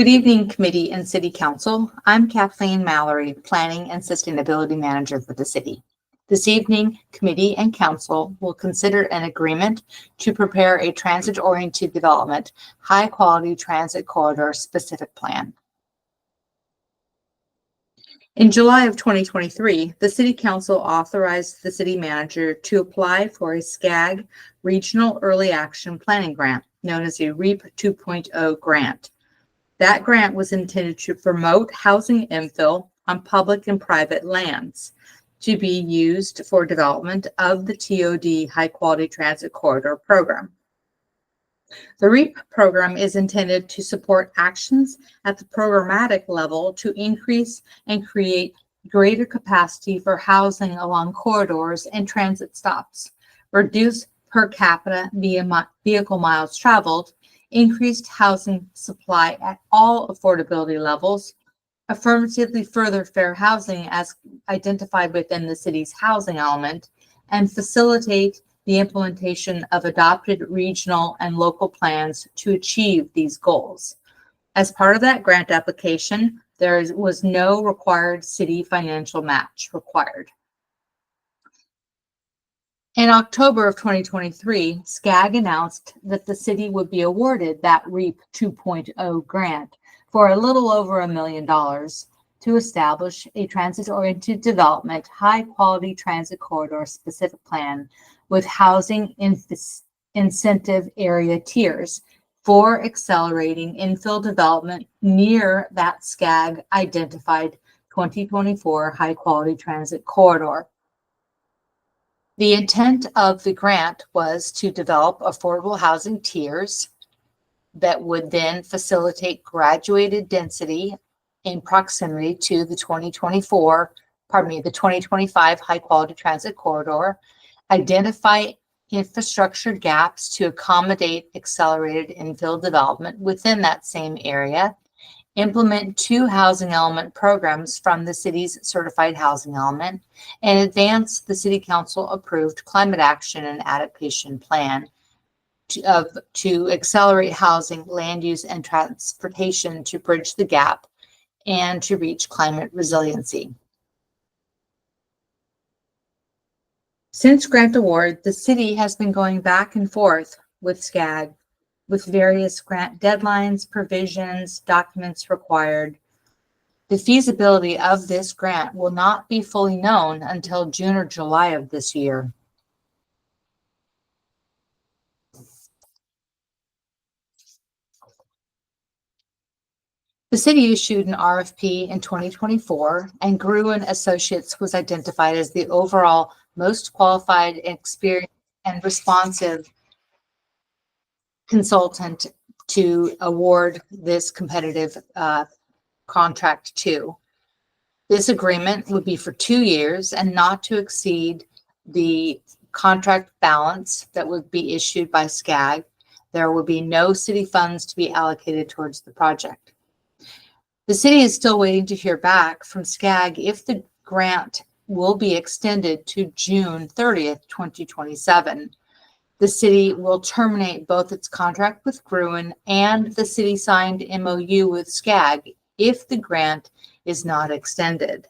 Good evening, Committee and City Council. I'm Kathleen Mallory, Planning and Sustainability Manager for the City. This evening, Committee and Council will consider an agreement to prepare a transit-oriented development, high-quality transit corridor specific plan. In July of 2023, the City Council authorized the City Manager to apply for a SCAG Regional Early Action Planning Grant, known as a REAP 2.0 grant. That grant was intended to promote housing infill on public and private lands to be used for development of the TOD High Quality Transit Corridor program. The REAP program is intended to support actions at the programmatic level to increase and create greater capacity for housing along corridors and transit stops, reduce per capita vehicle miles traveled, increased housing supply at all affordability levels, affirmatively further fair housing as identified within the city's housing element, and facilitate the implementation of adopted regional and local plans to achieve these goals. As part of that grant application, there was no required city financial match required. In October of 2023, SCAG announced that the city would be awarded that REAP 2.0 grant for a little over $1 million to establish a transit-oriented development, high-quality transit corridor specific plan with housing incentive area tiers for accelerating infill development near that SCAG identified 2024 high-quality transit corridor. The intent of the grant was to develop affordable housing tiers that would then facilitate graduated density in proximity to the 2025 high quality transit corridor, identify infrastructure gaps to accommodate accelerated infill development within that same area, implement 2 housing element programs from the city's certified housing element, and advance the City Council approved climate action and adaptation plan to accelerate housing, land use, and transportation to bridge the gap and to reach climate resiliency. Since grant award, the city has been going back and forth with SCAG with various grant deadlines, provisions, documents required. The feasibility of this grant will not be fully known until June or July of this year. The city issued an RFP in 2024, and Gruen Associates was identified as the overall most qualified, experienced, and responsive consultant to award this competitive contract to. This agreement would be for 2 years and not to exceed the contract balance that would be issued by SCAG. There would be no city funds to be allocated towards the project. The city is still waiting to hear back from SCAG if the grant will be extended to June 30th, 2027. The city will terminate both its contract with Gruen and the city signed MOU with SCAG if the grant is not extended.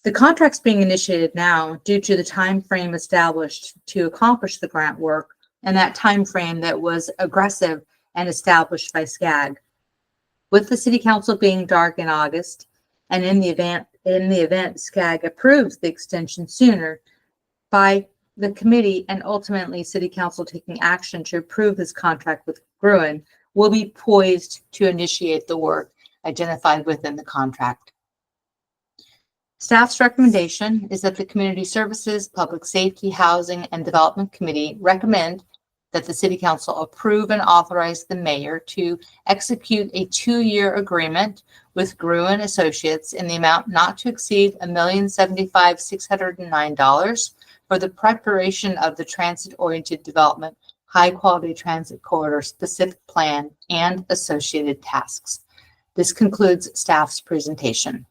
The contract's being initiated now due to the time frame established to accomplish the grant work, and that time frame that was aggressive and established by SCAG. With the City Council being dark in August, and in the event SCAG approves the extension sooner, by the committee and ultimately City Council taking action to approve this contract with Gruen, will be poised to initiate the work identified within the contract. Staff's recommendation is that the Community Services, Public Safety, Housing, and Development Committee recommend that the City Council approve and authorize the mayor to execute a 2-year agreement with Gruen Associates in the amount not to exceed $1,075,609 for the preparation of the transit-oriented development, high-quality transit corridor specific plan and associated tasks. This concludes staff's presentation.